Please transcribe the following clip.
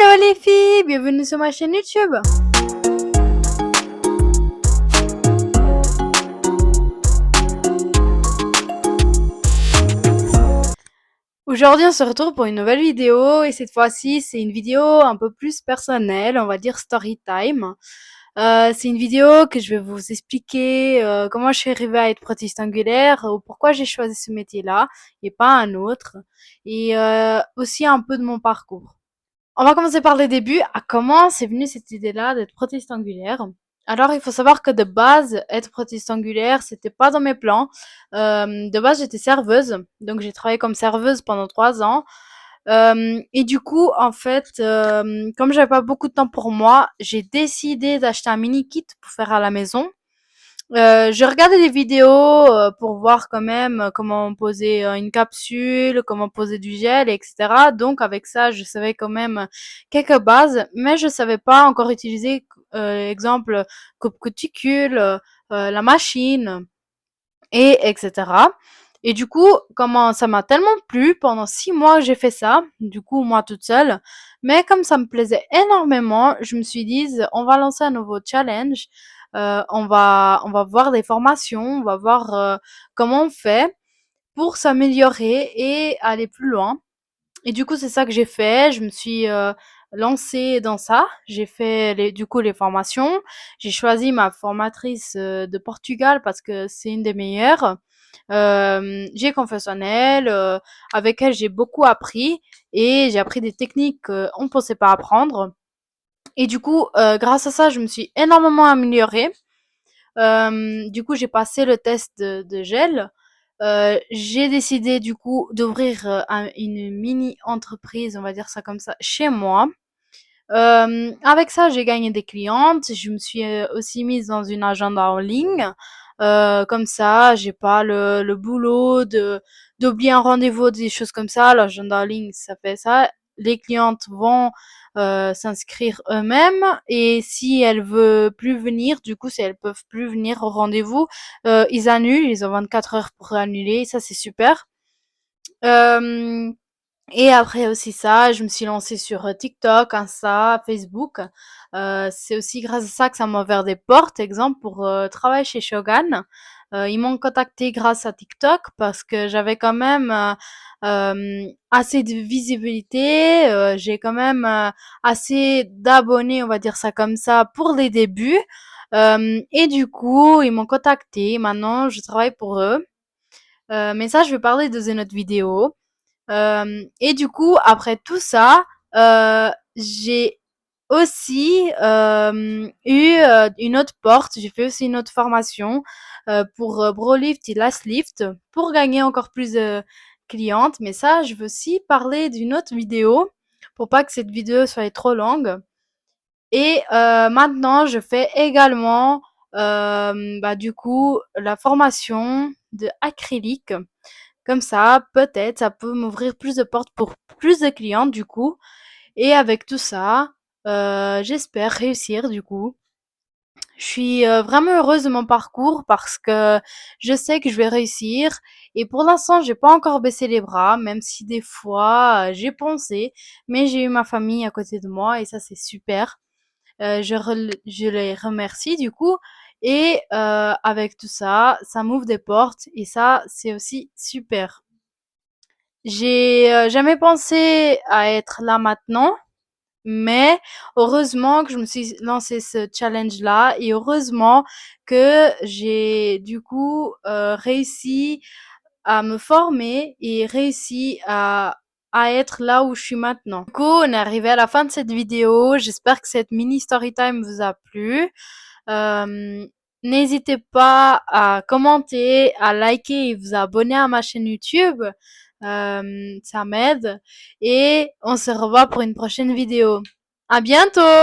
Hello les filles, bienvenue sur ma chaîne YouTube. Aujourd'hui, on se retrouve pour une nouvelle vidéo et cette fois-ci, c'est une vidéo un peu plus personnelle, on va dire story time. C'est une vidéo que je vais vous expliquer comment je suis arrivée à être prothésiste angulaire, ou pourquoi j'ai choisi ce métier-là et pas un autre, et aussi un peu de mon parcours. On va commencer par le début, à comment c'est venu cette idée-là d'être prothésiste angulaire. Alors, il faut savoir que de base, être prothésiste angulaire, c'était pas dans mes plans. De base, j'étais serveuse, donc j'ai travaillé comme serveuse pendant 3 ans. Et du coup, en fait, comme j'avais pas beaucoup de temps pour moi, j'ai décidé d'acheter un mini kit pour faire à la maison. Je regardais des vidéos pour voir quand même comment poser une capsule, comment poser du gel, etc. Donc avec ça, je savais quand même quelques bases, mais je savais pas encore utiliser, exemple, coupe cuticule, la machine, et etc. Et du coup, comment ça m'a tellement plu, pendant 6 mois j'ai fait ça, du coup moi toute seule, mais comme ça me plaisait énormément, je me suis dit, on va lancer un nouveau challenge, on va voir des formations, on va voir comment on fait pour s'améliorer et aller plus loin. Et du coup, c'est ça que j'ai fait. Je me suis lancée dans ça. J'ai fait du coup les formations. J'ai choisi ma formatrice de Portugal parce que c'est une des meilleures. J'ai confiance en elle. Avec elle, j'ai beaucoup appris et j'ai appris des techniques qu'on ne pensait pas apprendre. Et du coup, grâce à ça, je me suis énormément améliorée. Du coup, j'ai passé le test de gel. J'ai décidé du coup d'ouvrir une mini entreprise, on va dire ça comme ça, chez moi. Avec ça, j'ai gagné des clientes. Je me suis aussi mise dans une agenda en ligne. Comme ça, j'ai pas le boulot d'oublier un rendez-vous, des choses comme ça. L'agenda en ligne, ça fait ça. Les clientes vont s'inscrire eux-mêmes et si elles veulent plus venir, du coup, si elles peuvent plus venir au rendez-vous, ils annulent. Ils ont 24 heures pour annuler. Ça, c'est super. Euh, et après aussi ça, je me suis lancée sur TikTok, Insta, Facebook. C'est aussi grâce à ça que ça m'a ouvert des portes. Exemple, pour travailler chez Shogun. Ils m'ont contacté grâce à TikTok parce que j'avais quand même assez de visibilité. J'ai quand même assez d'abonnés, on va dire ça comme ça, pour les débuts. Et du coup, ils m'ont contacté. Maintenant, je travaille pour eux. Mais ça, je vais parler dans une autre vidéo. Et du coup, après tout ça, j'ai aussi eu une autre porte. J'ai fait aussi une autre formation pour Brolift et Lastlift pour gagner encore plus de clientes. Mais ça, je veux aussi parler d'une autre vidéo pour pas que cette vidéo soit trop longue. Et maintenant, je fais également bah, du coup la formation de acrylique. Comme ça, peut-être, ça peut m'ouvrir plus de portes pour plus de clients, du coup. Et avec tout ça, j'espère réussir, du coup. Je suis vraiment heureuse de mon parcours parce que je sais que je vais réussir. Et pour l'instant, j'ai pas encore baissé les bras, même si des fois, j'ai pensé. Mais j'ai eu ma famille à côté de moi et ça, c'est super. Je les remercie, du coup. Et avec tout ça, ça m'ouvre des portes et ça, c'est aussi super. J'ai jamais pensé à être là maintenant, mais heureusement que je me suis lancé ce challenge-là et heureusement que j'ai du coup réussi à me former et réussi à être là où je suis maintenant. Du coup, on est arrivé à la fin de cette vidéo. J'espère que cette mini story time vous a plu. Euh, N'hésitez pas à commenter, à liker et vous abonner à ma chaîne YouTube. Ça m'aide. Et on se revoit pour une prochaine vidéo. À bientôt!